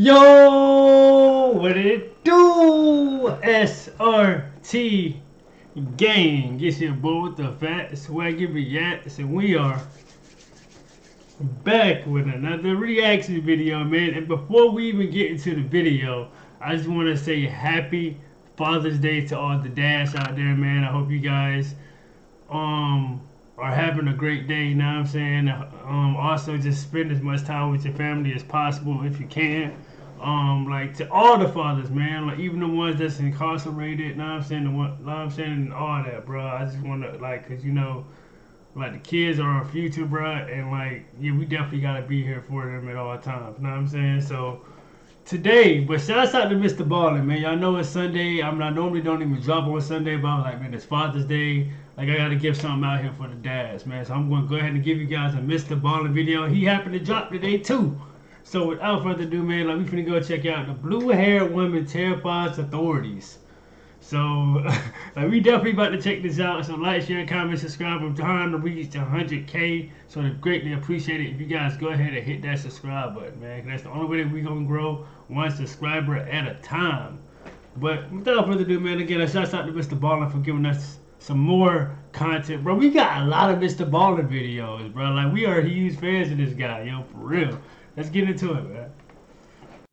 Yo, what it do? SRT gang. It's your boy with the fat SwaggyReacts, and we are back with another reaction video, man. And before we even get into the video, I just want to say happy Father's Day to all the dads out there, man. I hope you guys are having a great day, you know what I'm saying? Also just spend as much time with your family as possible if you can. Like to all the fathers, man, like even the ones that's incarcerated, you know what I'm saying? The one, you know what I'm saying, and all that, bro. I just want to, like, cause you know, like the kids are our future, bro, and like, yeah, we definitely gotta be here for them at all times, you know what I'm saying? So today, but shouts out to Mr. Ballen, man. Y'all know it's Sunday. I normally don't even drop on Sunday, but I was like, man, it's Father's Day. Like, I gotta give something out here for the dads, man. So I'm gonna go ahead and give you guys a Mr. Ballen video. He happened to drop today too. So without further ado, man, like, we finna go check out the blue-haired woman terrifies authorities. So like, we definitely about to check this out. So like, share, comment, subscribe. I'm trying to reach 100K, so I greatly appreciate it if you guys go ahead and hit that subscribe button, man. That's the only way that we gonna grow one subscriber at a time. But without further ado, man, again, a shout out to Mr. Ballen for giving us some more content, bro. We got a lot of Mr. Ballen videos, bro. Like, we are huge fans of this guy, yo, for real. Let's get into it, man.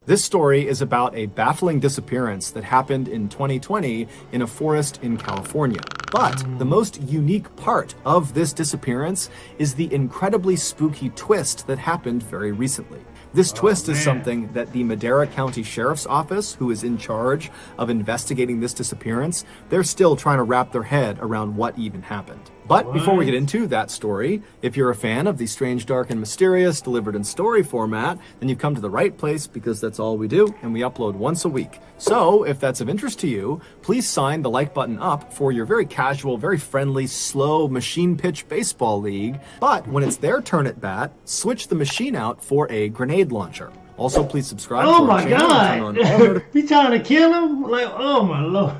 This story is about a baffling disappearance that happened in 2020 in a forest in California. But the most unique part of this disappearance is the incredibly spooky twist that happened very recently. This twist is something that the Madera County Sheriff's Office, who is in charge of investigating this disappearance, they're still trying to wrap their head around what even happened. But before we get into that story, if you're a fan of the strange, dark, and mysterious delivered in story format, then you've come to the right place, because that's all we do, and we upload once a week. So if that's of interest to you, please sign the like button up for your very casual, very friendly, slow machine pitch baseball league. But when it's their turn at bat, switch the machine out for a grenade launcher. Also, please subscribe to our channel and turn on all You trying to kill him? Like, oh my lord.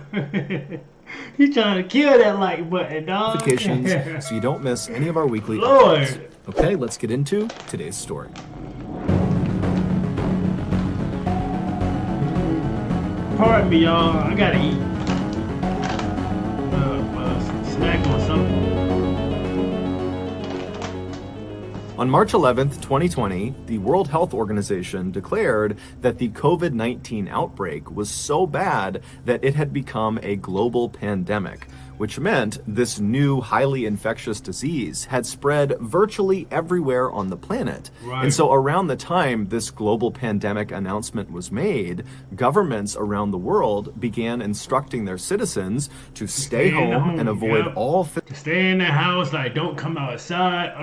You trying to kill that like button, dog. notifications so you don't miss any of our weekly Lord. updates. Okay, let's get into today's story. Pardon me, y'all. I gotta eat. Snack on something. On March 11th, 2020, the World Health Organization declared that the COVID-19 outbreak was so bad that it had become a global pandemic, which meant this new highly infectious disease had spread virtually everywhere on the planet. Right. And so around the time this global pandemic announcement was made, governments around the world began instructing their citizens to stay home and avoid all... To stay in the house, like, don't come outside.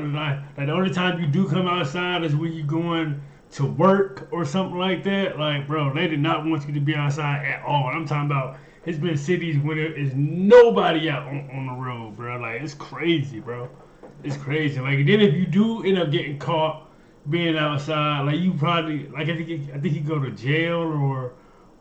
Like the only time you do come outside is when you're going to work or something like that. Like, bro, they did not want you to be outside at all. I'm talking about, it's been cities where there is nobody out on the road, bro. Like, it's crazy, bro. It's crazy. Like, then if you do end up getting caught being outside, like, you probably, like, I think you go to jail,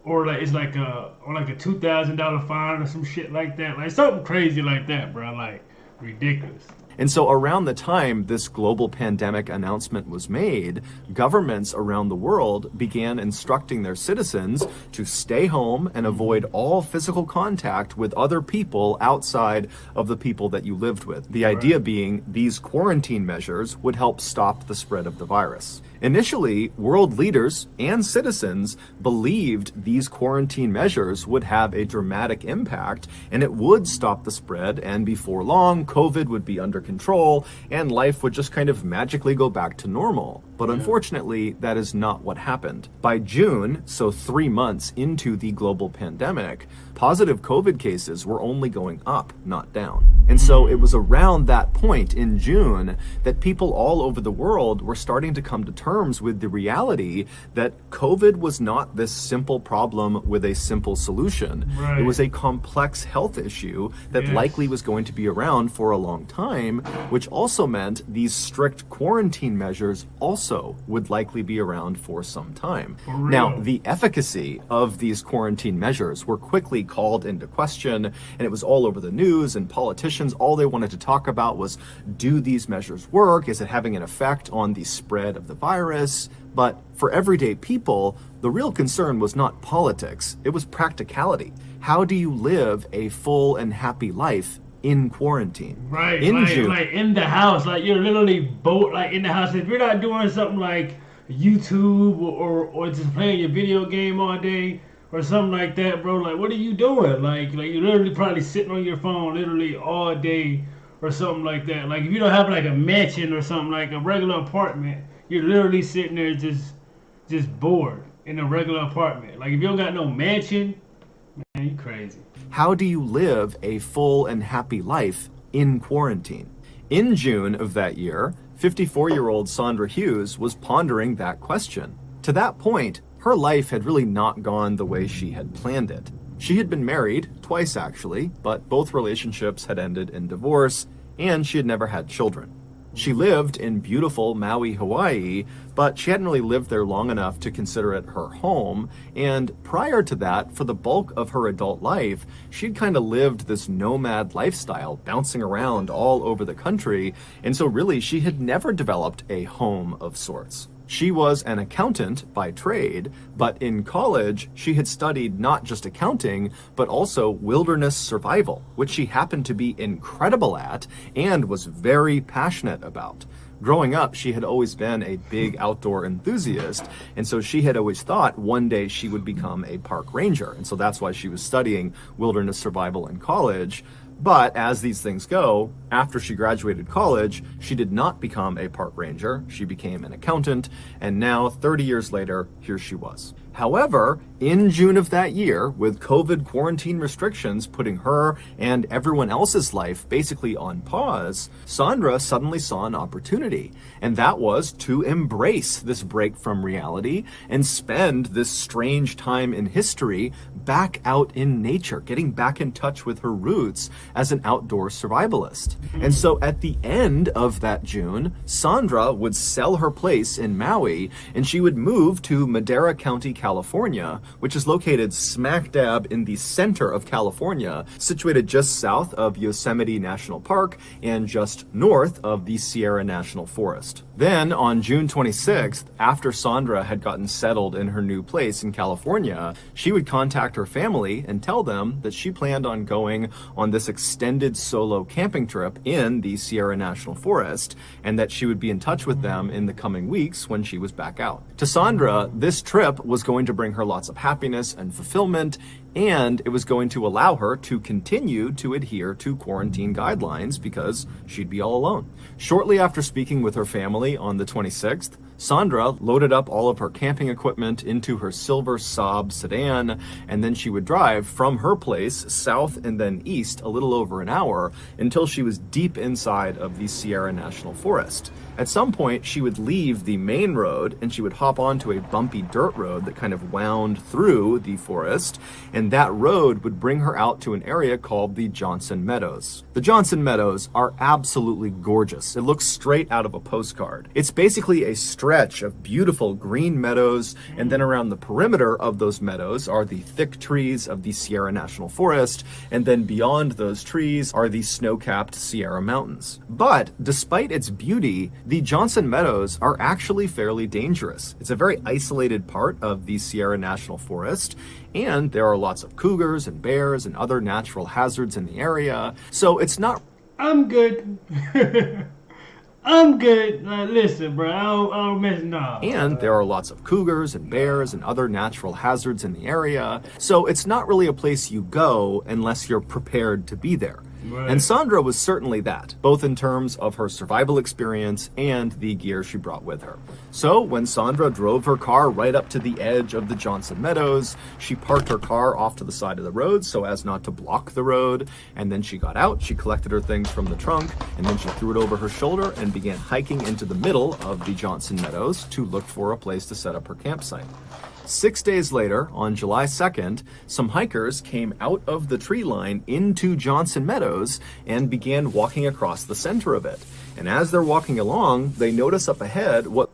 or like, it's like a $2,000 fine or some shit like that. Like, something crazy like that, bro. Like, ridiculous. And so around the time this global pandemic announcement was made, governments around the world began instructing their citizens to stay home and avoid all physical contact with other people outside of the people that you lived with. The idea being these quarantine measures would help stop the spread of the virus. Initially, world leaders and citizens believed these quarantine measures would have a dramatic impact and it would stop the spread, and before long, COVID would be under control and life would just kind of magically go back to normal. But unfortunately, that is not what happened. By June, so 3 months into the global pandemic, positive COVID cases were only going up, not down. And so it was around that point in June that people all over the world were starting to come to terms with the reality that COVID was not this simple problem with a simple solution. Right. It was a complex health issue that likely was going to be around for a long time, which also meant these strict quarantine measures also would likely be around for some time. For real. Now, the efficacy of these quarantine measures were quickly really called into question, and it was all over the news, and politicians, all they wanted to talk about was, do these measures work? Is it having an effect on the spread of the virus? But for everyday people, the real concern was not politics, it was practicality. How do you live a full and happy life in quarantine? Right, In like, June, like in the house, like you're literally both like in the house. If you're not doing something like YouTube or just playing your video game all day or something like that, bro, like what are you doing? Like you're literally probably sitting on your phone literally all day or something like that. Like if you don't have like a mansion or something like a regular apartment, you're literally sitting there just bored in a regular apartment. Like if you don't got no mansion, man, you crazy. how do you live a full and happy life in quarantine? In June of that year, 54-year-old Sandra Hughes was pondering that question. To that point, her life had really not gone the way she had planned it. She had been married, twice actually, but both relationships had ended in divorce, and she had never had children. She lived in beautiful Maui, Hawaii, but she hadn't really lived there long enough to consider it her home. And prior to that, for the bulk of her adult life, she'd kind of lived this nomad lifestyle, bouncing around all over the country. And so really, she had never developed a home of sorts. She was an accountant by trade, but in college, she had studied not just accounting, but also wilderness survival, which she happened to be incredible at and was very passionate about. Growing up, she had always been a big outdoor enthusiast, and so she had always thought one day she would become a park ranger, and so that's why she was studying wilderness survival in college. But as these things go, after she graduated college, she did not become a park ranger. She became an accountant, and now, 30 years later, here she was. However, in June of that year, with COVID quarantine restrictions putting her and everyone else's life basically on pause, Sandra suddenly saw an opportunity, and that was to embrace this break from reality and spend this strange time in history back out in nature, getting back in touch with her roots as an outdoor survivalist. And so at the end of that June, Sandra would sell her place in Maui, and she would move to Madera County, California, which is located smack dab in the center of California, situated just south of Yosemite National Park and just north of the Sierra National Forest. Then on June 26th, after Sandra had gotten settled in her new place in California, she would contact her family and tell them that she planned on going on this extended solo camping trip in the Sierra National Forest, and that she would be in touch with them in the coming weeks when she was back out. To Sandra, this trip was going to bring her lots of happiness and fulfillment, and it was going to allow her to continue to adhere to quarantine guidelines because she'd be all alone. Shortly after speaking with her family on the 26th, Sandra loaded up all of her camping equipment into her silver Saab sedan, and then she would drive from her place south and then east a little over an hour until she was deep inside of the Sierra National Forest. At some point, she would leave the main road and she would hop onto a bumpy dirt road that kind of wound through the forest, and that road would bring her out to an area called the Johnson Meadows. The Johnson Meadows are absolutely gorgeous. It looks straight out of a postcard. It's basically a stretch of beautiful green meadows, and then around the perimeter of those meadows are the thick trees of the Sierra National Forest, and then beyond those trees are the snow-capped Sierra Mountains. But despite its beauty, the Johnson Meadows are actually fairly dangerous. It's a very isolated part of the Sierra National Forest, and there are lots of cougars and bears and other natural hazards in the area, so it's not... I'm good. I'm good. Listen, bro, I don't mess nah. And there are lots of cougars and bears and other natural hazards in the area, so it's not really a place you go unless you're prepared to be there. Right. And Sandra was certainly that, both in terms of her survival experience and the gear she brought with her. So when Sandra drove her car right up to the edge of the Johnson Meadows, she parked her car off to the side of the road so as not to block the road, and then she got out, she collected her things from the trunk, and then she threw it over her shoulder and began hiking into the middle of the Johnson Meadows to look for a place to set up her campsite. 6 days later, on July 2nd, some hikers came out of the tree line into Johnson Meadows and began walking across the center of it. And as they're walking along, they notice up ahead what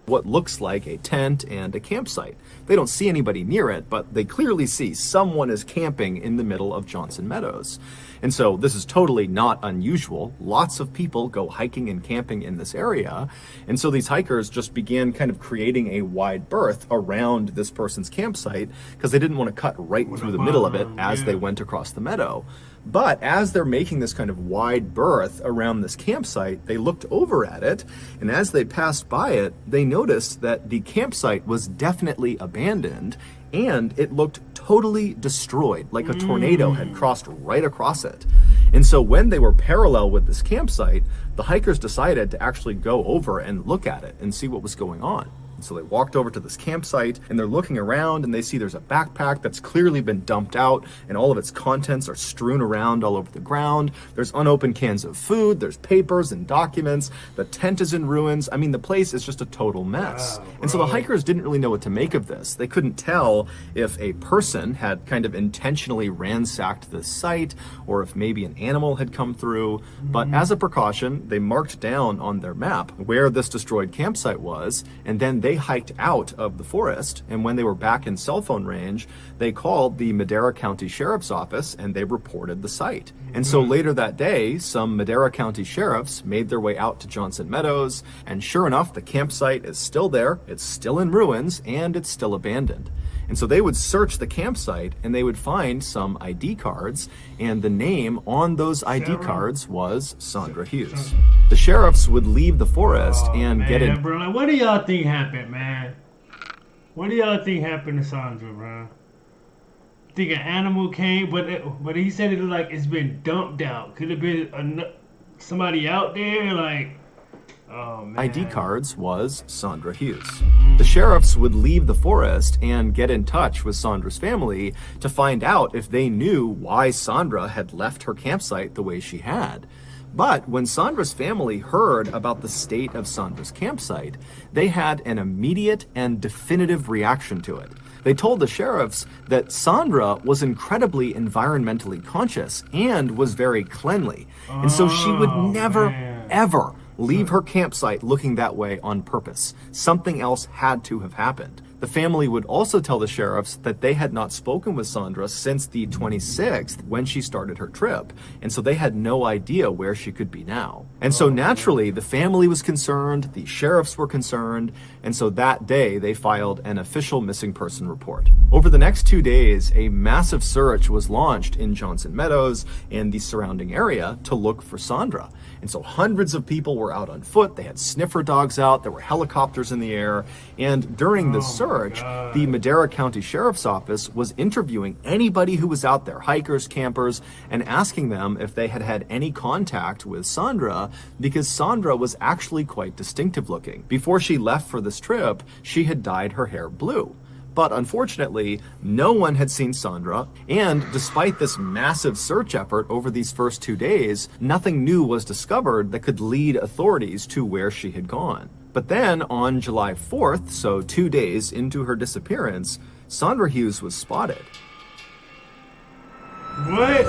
what looks like a tent and a campsite. They don't see anybody near it, but they clearly see someone is camping in the middle of Johnson Meadows. And so this is totally not unusual. Lots of people go hiking and camping in this area. And so these hikers just began kind of creating a wide berth around this person's campsite because they didn't want to cut right through the middle of it as they went across the meadow. But as they're making this kind of wide berth around this campsite, they looked over at it, and as they passed by it, they noticed that the campsite was definitely abandoned, and it looked totally destroyed, like a tornado had crossed right across it. And so when they were parallel with this campsite, the hikers decided to actually go over and look at it and see what was going on. So they walked over to this campsite and they're looking around and they see there's a backpack that's clearly been dumped out and all of its contents are strewn around all over the ground. There's unopened cans of food, there's papers and documents. The tent is in ruins. I mean, the place is just a total mess. And so the hikers didn't really know what to make of this. They couldn't tell if a person had kind of intentionally ransacked the site or if maybe an animal had come through. But as a precaution, they marked down on their map where this destroyed campsite was, and then they hiked out of the forest, and when they were back in cell phone range, they called the Madera County Sheriff's Office and they reported the site. And so later that day, some Madera County sheriffs made their way out to Johnson Meadows, and sure enough, the campsite is still there, it's still in ruins, and it's still abandoned. And so they would search the campsite and they would find some ID cards, and the name on those ID cards was Sandra Hughes. The sheriffs would leave the forest and get in. Bro, like, what do y'all think happened, man? What do y'all think happened to Sandra, bro? Think an animal came, but he said it like it's been dumped out. Could have been somebody out there, like. Oh, man. ID cards was Sandra Hughes. The sheriffs would leave the forest and get in touch with Sandra's family to find out if they knew why Sandra had left her campsite the way she had. But when Sandra's family heard about the state of Sandra's campsite, they had an immediate and definitive reaction to it. They told the sheriffs that Sandra was incredibly environmentally conscious and was very cleanly. And so she would never, ever leave her campsite looking that way on purpose. Something else had to have happened. The family would also tell the sheriffs that they had not spoken with Sandra since the 26th when she started her trip, and so they had no idea where she could be now. And so naturally, the family was concerned, the sheriffs were concerned, and so that day they filed an official missing person report. Over the next 2 days, a massive search was launched in Johnson Meadows and the surrounding area to look for Sandra. And so hundreds of people were out on foot, they had sniffer dogs out, there were helicopters in the air, and during the search, the Madera County Sheriff's Office was interviewing anybody who was out there, hikers, campers, and asking them if they had had any contact with Sandra, because Sandra was actually quite distinctive looking. Before she left for this trip, she had dyed her hair blue. But unfortunately, no one had seen Sandra, and despite this massive search effort over these first 2 days, nothing new was discovered that could lead authorities to where she had gone. But then on July 4th, so 2 days into her disappearance, Sandra Hughes was spotted. What?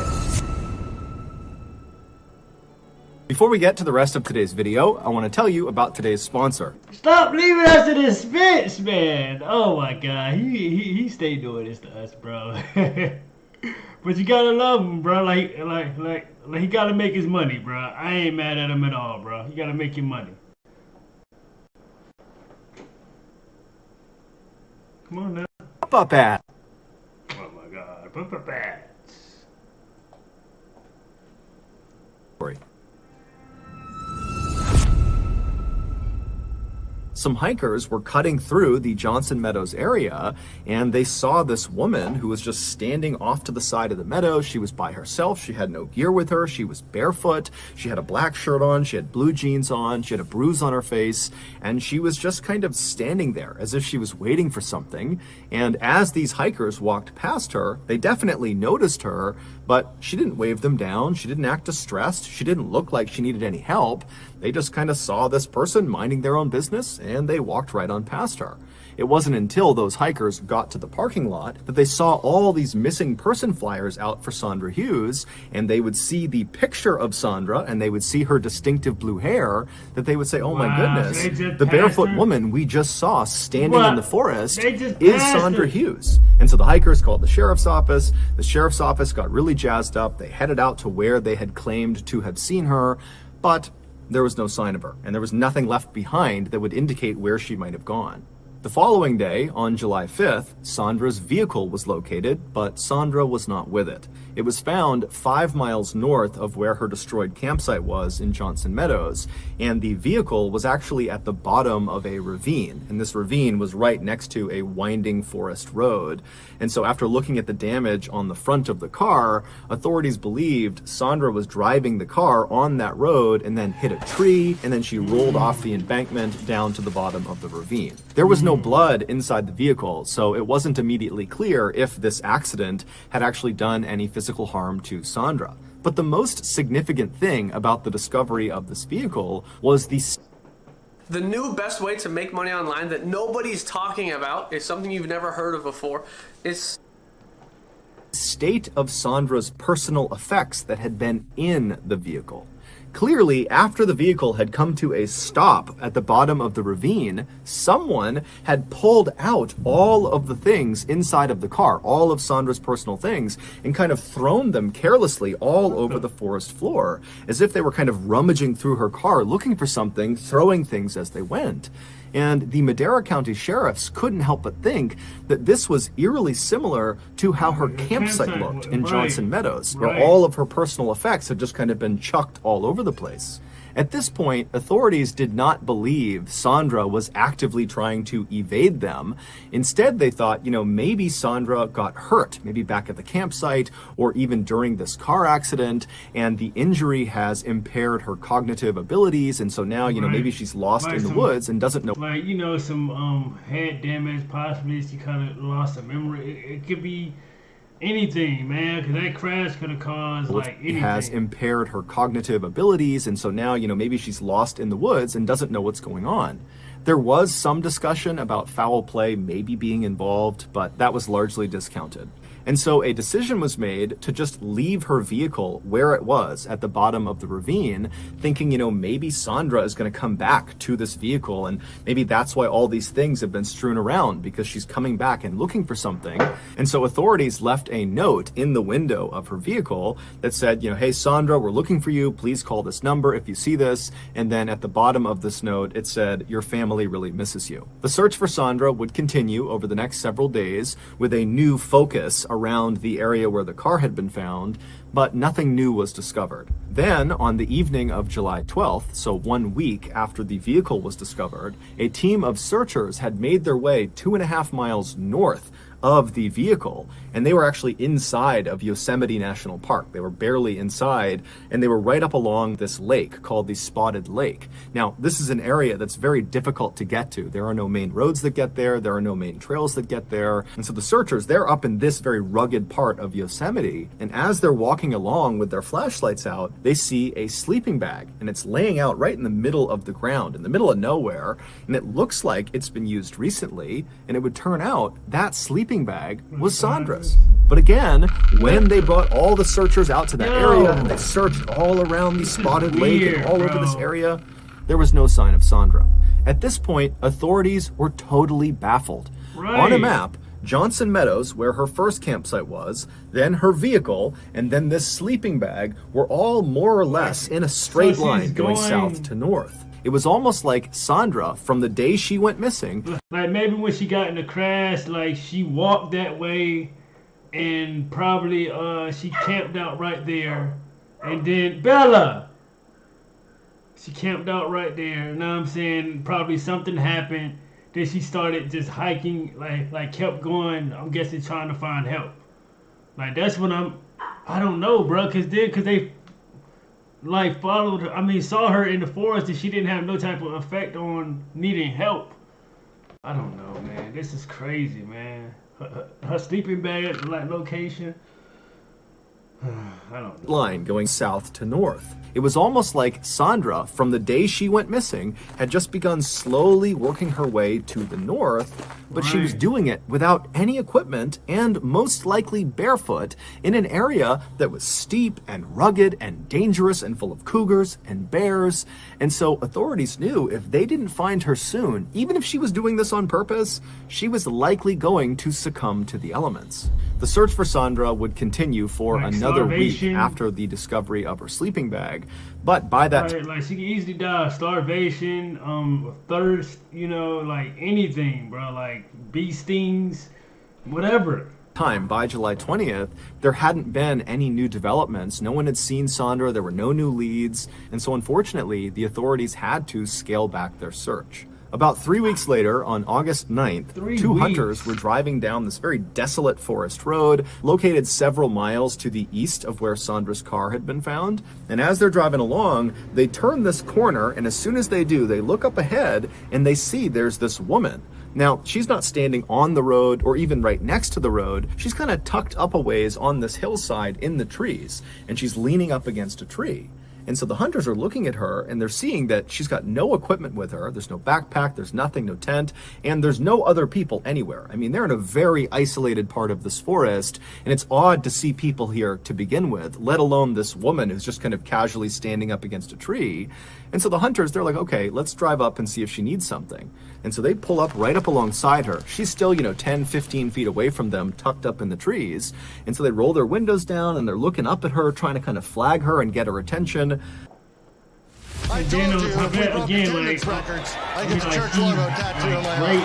Before we get to the rest of today's video, I want to tell you about today's sponsor. Stop leaving us in this suspense, man. Oh my God, he stay doing this to us, bro. But you gotta love him, bro. Like he gotta make his money, bro. I ain't mad at him at all, bro. He gotta make your money. Come on now. Up at. Oh my God, pop at. Some hikers were cutting through the Johnson Meadows area, and they saw this woman who was just standing off to the side of the meadow. She was by herself. She had no gear with her. She was barefoot. She had a black shirt on. She had blue jeans on. She had a bruise on her face, and she was just kind of standing there as if she was waiting for something. And as these hikers walked past her, they definitely noticed her, but she didn't wave them down. She didn't act distressed. She didn't look like she needed any help. They just kind of saw this person minding their own business, and they walked right on past her. It wasn't until those hikers got to the parking lot that they saw all these missing person flyers out for Sandra Hughes, and they would see the picture of Sandra and they would see her distinctive blue hair, that they would say, oh my goodness, the barefoot woman we just saw standing in the forest is Sandra Hughes. And so the hikers called the sheriff's office. The sheriff's office got really jazzed up. They headed out to where they had claimed to have seen her, but there was no sign of her, and there was nothing left behind that would indicate where she might have gone. The following day, on July 5th, Sandra's vehicle was located, but Sandra was not with it. It was found 5 miles north of where her destroyed campsite was in Johnson Meadows, and the vehicle was actually at the bottom of a ravine, and this ravine was right next to a winding forest road. And so after looking at the damage on the front of the car, authorities believed Sandra was driving the car on that road and then hit a tree, and then she rolled off the embankment down to the bottom of the ravine. There was no blood inside the vehicle, so it wasn't immediately clear if this accident had actually done any physical harm to Sandra. But the most significant thing about the discovery of this vehicle was the new best way to make money online that nobody's talking about, is something you've never heard of before. It's state of Sandra's personal effects that had been in the vehicle. Clearly, after the vehicle had come to a stop at the bottom of the ravine, someone had pulled out all of the things inside of the car, all of Sandra's personal things, and kind of thrown them carelessly all over the forest floor, as if they were kind of rummaging through her car, looking for something, throwing things as they went. And the Madera County sheriffs couldn't help but think that this was eerily similar to how her campsite looked in Johnson Meadows, where all of her personal effects had just kind of been chucked all over the place. At this point, authorities did not believe Sandra was actively trying to evade them. Instead, they thought, maybe Sandra got hurt, maybe back at the campsite or even during this car accident, and the injury has impaired her cognitive abilities, and so now, maybe she's lost in the woods and doesn't know. Some head damage, possibly she kind of lost her memory. It could be anything, man, because that crash could have caused anything. Has impaired her cognitive abilities, and so now, maybe she's lost in the woods and doesn't know what's going on. There was some discussion about foul play maybe being involved, but that was largely discounted. And so a decision was made to just leave her vehicle where it was at the bottom of the ravine, thinking, maybe Sandra is going to come back to this vehicle, and maybe that's why all these things have been strewn around, because she's coming back and looking for something. And so authorities left a note in the window of her vehicle that said, hey, Sandra, we're looking for you. Please call this number if you see this. And then at the bottom of this note, it said, your family really misses you. The search for Sandra would continue over the next several days with a new focus around the area where the car had been found, but nothing new was discovered. Then, on the evening of July 12th, so 1 week after the vehicle was discovered, a team of searchers had made their way 2.5 miles north of the vehicle, and they were actually inside of Yosemite National Park. They were barely inside, and they were right up along this lake called the Spotted Lake. Now, this is an area that's very difficult to get to. There are no main roads that get there. There are no main trails that get there. And so the searchers, they're up in this very rugged part of Yosemite, and as they're walking along with their flashlights out, they see a sleeping bag, and it's laying out right in the middle of the ground, in the middle of nowhere, and it looks like it's been used recently, and it would turn out that sleeping bag was Sandra's. But again, when they brought all the searchers out to that area and they searched all around the Spotted Lake and all over this area, there was no sign of Sandra. At this point, authorities were totally baffled. On a map, Johnson Meadows, where her first campsite was, then her vehicle, and then this sleeping bag were all more or less in a straight line going south to north. It was almost like Sandra, from the day she went missing, like maybe when she got in the crash, like she walked that way, and probably she camped out right there, and then she camped out right there. You know what I'm saying? Probably something happened. Then she started just hiking, like kept going. I'm guessing trying to find help. Like that's when I don't know, bro, cause they followed her. Saw her in the forest, and she didn't have no type of effect on needing help. I don't know, man. This is crazy, man. Her sleeping bag, location. I don't know. line going south to north. It was almost like Sandra, from the day she went missing, had just begun slowly working her way to the north, but she was Right. doing it without any equipment and most likely barefoot in an area that was steep and rugged and dangerous and full of cougars and bears. And so authorities knew if they didn't find her soon, even if she was doing this on purpose, she was likely going to succumb to the elements. The search for Sandra would continue for Like another week starvation. after the discovery of her sleeping bag. But by that Right, like she can easily die of starvation, of thirst, you know, like anything, bro. Like bee stings, whatever. time, by July 20th, there hadn't been any new developments. No one had seen Sandra, there were no new leads, and so unfortunately, the authorities had to scale back their search. About 3 weeks later, on August 9th, 3 two weeks. hunters were driving down this very desolate forest road, located several miles to the east of where Sandra's car had been found. And as they're driving along, they turn this corner, and as soon as they do, they look up ahead and they see there's this woman. Now, she's not standing on the road or even right next to the road. She's kind of tucked up a ways on this hillside in the trees, and she's leaning up against a tree. And so the hunters are looking at her and they're seeing that she's got no equipment with her. There's no backpack, there's nothing, no tent, and there's no other people anywhere. I mean, they're in a very isolated part of this forest, and it's odd to see people here to begin with, let alone this woman who's just kind of casually standing up against a tree. And so the hunters, they're like, okay, let's drive up and see if she needs something. And so they pull up right up alongside her. She's still, 10, 15 feet away from them, tucked up in the trees. And so they roll their windows down and they're looking up at her, trying to kind of flag her and get her attention. I told Then you, on top of if we that, broke again, attendance like, records, I I get mean, the like, church he's, logo tattooed on my great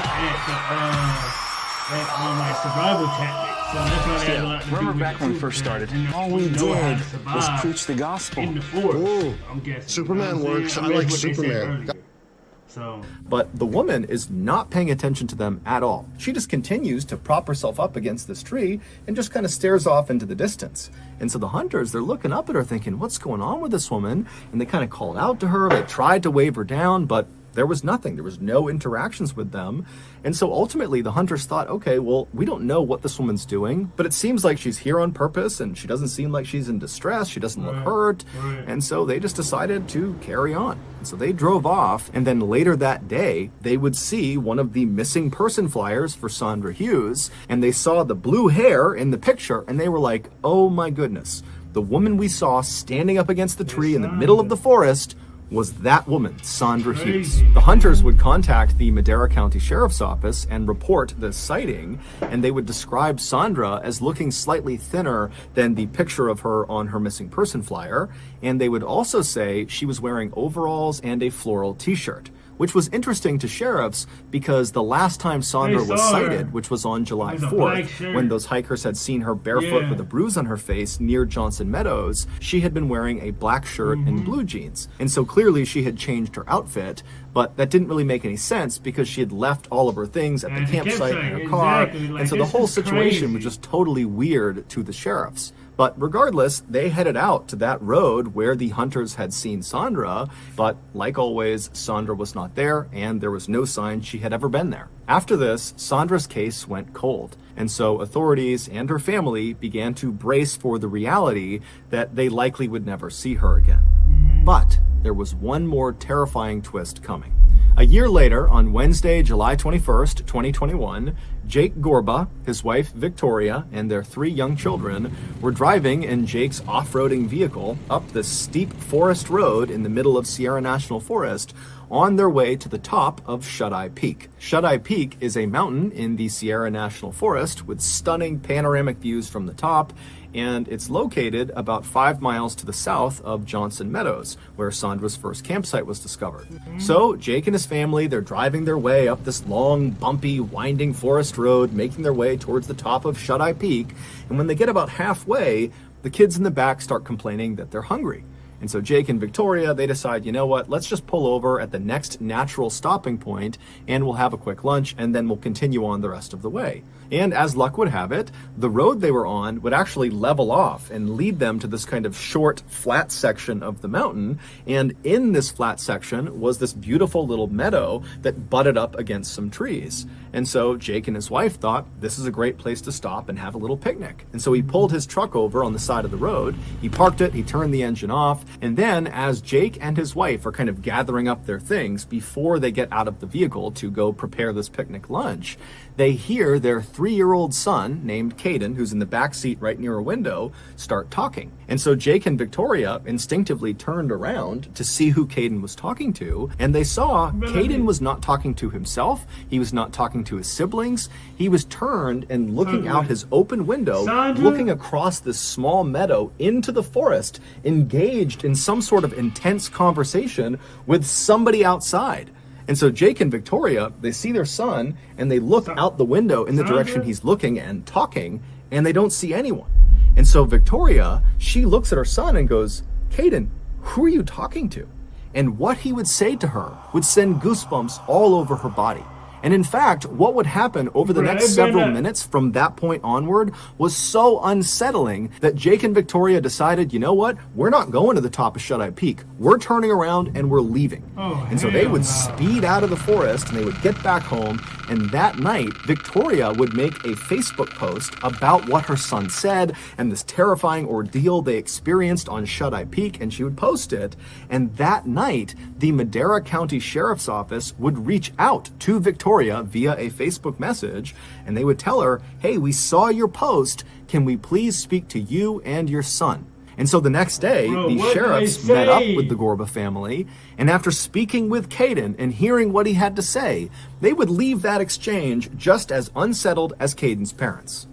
arm. at survival tactics. So that's why they had a lot to do Remember with back it when we too, first because, started, all we you know how to did was survive preach the gospel. in the forest. Ooh. I'm guessing. Superman You know what I'm works. saying? I mean, like that's what they said Superman. earlier. So But the woman is not paying attention to them at all. She just continues to prop herself up against this tree and just kind of stares off into the distance. And so the hunters, they're looking up at her thinking, what's going on with this woman? And they kind of called out to her. They tried to wave her down, but there was nothing. There was no interactions with them. And so ultimately the hunters thought, okay, well, we don't know what this woman's doing, but it seems like she's here on purpose and she doesn't seem like she's in distress. She doesn't look hurt. right. And so they just decided to carry on. And so they drove off, and then later that day, they would see one of the missing person flyers for Sandra Hughes, and they saw the blue hair in the picture, and they were like, oh my goodness, the woman we saw standing up against the tree in the middle of the forest was that woman, Sandra Hughes. Crazy. The hunters would contact the Madera County Sheriff's Office and report this sighting, and they would describe Sandra as looking slightly thinner than the picture of her on her missing person flyer, and they would also say she was wearing overalls and a floral t-shirt, which was interesting to sheriffs because the last time Sandra They was saw her sighted, which was on July with a black 4th, shirt. when those hikers had seen her barefoot Yeah. with a bruise on her face near Johnson Meadows, she had been wearing a black shirt and blue jeans. And so clearly she had changed her outfit, but that didn't really make any sense because she had left all of her things at the At the campsite in her campsite, car. exactly. Like, And so the this whole is situation was crazy. just totally weird to the sheriffs. But regardless, they headed out to that road where the hunters had seen Sandra, but like always, Sandra was not there, and there was no sign she had ever been there. After this, Sandra's case went cold, and so authorities and her family began to brace for the reality that they likely would never see her again. But there was one more terrifying twist coming. A year later, on Wednesday, July 21st, 2021, Jake Gorba, his wife Victoria, and their 3 young children were driving in Jake's off-roading vehicle up this steep forest road in the middle of Sierra National Forest on their way to the top of Shut-Eye Peak. Shut-Eye Peak is a mountain in the Sierra National Forest with stunning panoramic views from the top, and it's located about 5 miles to the south of Johnson Meadows, where Sandra's first campsite was discovered. So Jake and his family, they're driving their way up this long, bumpy, winding forest road, making their way towards the top of Shut-Eye Peak, and when they get about halfway, the kids in the back start complaining that they're hungry. And so Jake and Victoria, they decide, you know what, let's just pull over at the next natural stopping point and we'll have a quick lunch and then we'll continue on the rest of the way. And as luck would have it, the road they were on would actually level off and lead them to this kind of short, flat section of the mountain. And in this flat section was this beautiful little meadow that butted up against some trees. And so Jake and his wife thought this is a great place to stop and have a little picnic. And so he pulled his truck over on the side of the road, he parked it, he turned the engine off, and then as Jake and his wife are kind of gathering up their things before they get out of the vehicle to go prepare this picnic lunch, they hear their 3-year-old son, named Caden, who's in the back seat right near a window, start talking. And so Jake and Victoria instinctively turned around to see who Caden was talking to, and they saw Caden was not talking to himself, he was not talking to his siblings, he was turned and looking out his open window, looking across this small meadow into the forest, engaged in some sort of intense conversation with somebody outside. And so Jake and Victoria, they see their son and they look out the window in the direction he's looking and talking, and they don't see anyone. And so Victoria, she looks at her son and goes, Caden, who are you talking to? And what he would say to her would send goosebumps all over her body. And in fact, what would happen over the next several minutes from that point onward was so unsettling that Jake and Victoria decided, you know what? We're not going to the top of Shut-Eye Peak. We're turning around and we're leaving. And so they would speed out of the forest and they would get back home. And that night, Victoria would make a Facebook post about what her son said and this terrifying ordeal they experienced on Shut-Eye Peak, and she would post it. And that night, the Madera County Sheriff's Office would reach out to Victoria via a Facebook message, and they would tell her, hey, we saw your post. Can we please speak to you and your son? And so the next day, the sheriffs met up with the Gorba family, and after speaking with Caden and hearing what he had to say, they would leave that exchange just as unsettled as Caden's parents.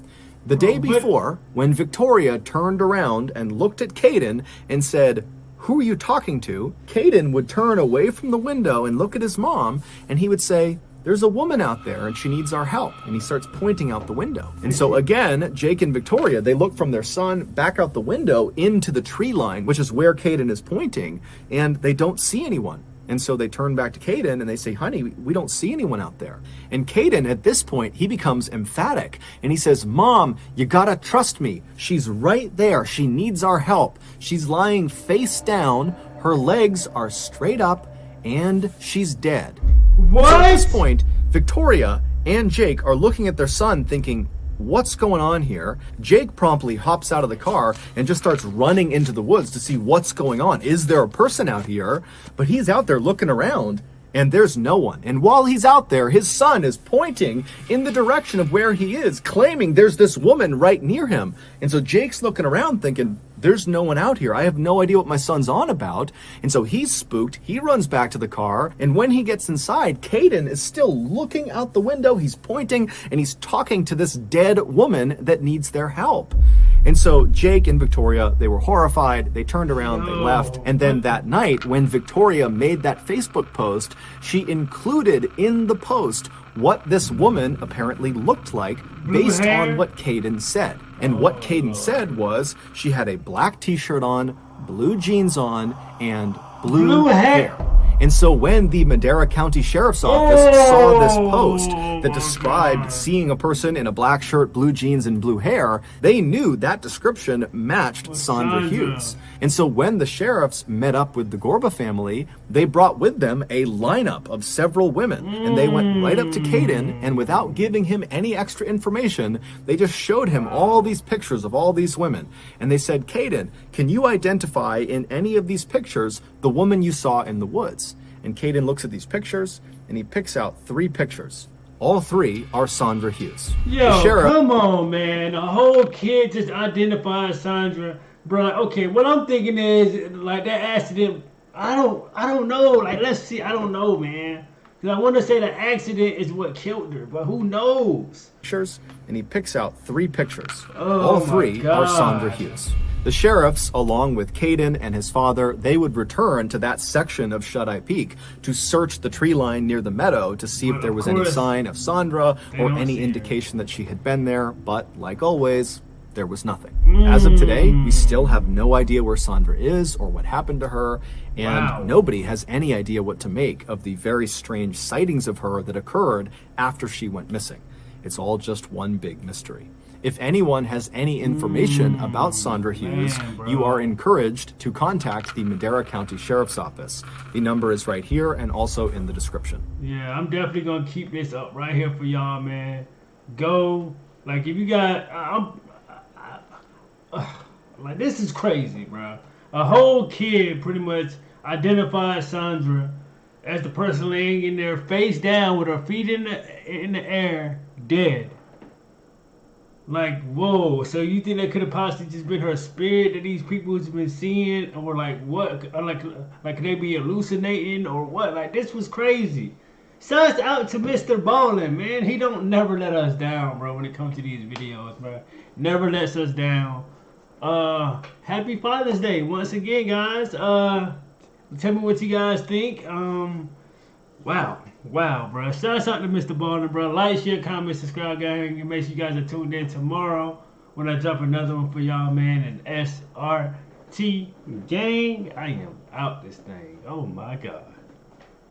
The day before, when Victoria turned around and looked at Caden and said, who are you talking to? Caden would turn away from the window and look at his mom, and he would say, there's a woman out there and she needs our help. And he starts pointing out the window. And so again, Jake and Victoria, they look from their son back out the window into the tree line, which is where Caden is pointing, and they don't see anyone. And so they turn back to Caden and they say, honey, we don't see anyone out there. And Caden, at this point, he becomes emphatic and he says, Mom, you gotta trust me. She's right there. She needs our help. She's lying face down. Her legs are straight up and she's dead. What? So at this point, Victoria and Jake are looking at their son thinking, what's going on here? Jake promptly hops out of the car and just starts running into the woods to see what's going on. Is there a person out here? But he's out there looking around and there's no one. And while he's out there, his son is pointing in the direction of where he is, claiming there's this woman right near him. And so Jake's looking around thinking, there's no one out here. I have no idea what my son's on about. And so he's spooked. He runs back to the car. And when he gets inside, Caden is still looking out the window. He's pointing and he's talking to this dead woman that needs their help. And so Jake and Victoria, they were horrified. They turned around, they left. And then that night, when Victoria made that Facebook post, she included in the post what this woman apparently looked like based on what Caden said. And what Caden said was she had a black t-shirt on, blue jeans on, and blue hair. And so when the Madera County Sheriff's Office saw this post that described seeing a person in a black shirt, blue jeans, and blue hair, they knew that description matched Sandra Hughes. And so when the sheriffs met up with the Gorba family, they brought with them a lineup of several women. And they went right up to Caden, and without giving him any extra information, they just showed him all these pictures of all these women. And they said, Caden, can you identify in any of these pictures the woman you saw in the woods? And Caden looks at these pictures, and he picks out 3 pictures. All 3 are Sandra Hughes. Yo, come on, man. A whole kid just identified Sandra. Bro, okay, what I'm thinking is, like, that accident, I don't know. Like, let's see. I don't know, man. Because I want to say the accident is what killed her, but who knows? Pictures, and he picks out 3 pictures. Oh, all 3 are Sandra Hughes. The sheriffs, along with Caden and his father, they would return to that section of Shut-Eye Peak to search the tree line near the meadow to see if there was any sign of Sandra or any indication that she had been there. But like always, there was nothing. As of today, we still have no idea where Sandra is or what happened to her, and Wow. nobody has any idea what to make of the very strange sightings of her that occurred after she went missing. It's all just one big mystery. If anyone has any information about Sandra Hughes, man, bro. you are encouraged to contact the Madera County Sheriff's Office. The number is right here and also in the description. Yeah, I'm definitely gonna keep this up right here for y'all, man. Go, like, if you got, like, this is crazy, bro. A whole kid pretty much identified Sandra as the person laying in there face down with her feet in the air, dead. Like, whoa, so you think that could have possibly just been her spirit that these people has been seeing, or like what, or like could they be hallucinating or what? Like, this was crazy. Shouts out to Mr. Ballen, man. He don't never let us down, bro, when it comes to these videos, bro. Never lets us down. Happy Father's Day once again, guys. Tell me what you guys think. Wow, bro. Shout out to Mr. Ballen, bro. Like, share, comment, subscribe, gang. And make sure you guys are tuned in tomorrow when I drop another one for y'all, man. And SRT gang. I am out this thing. Oh my God.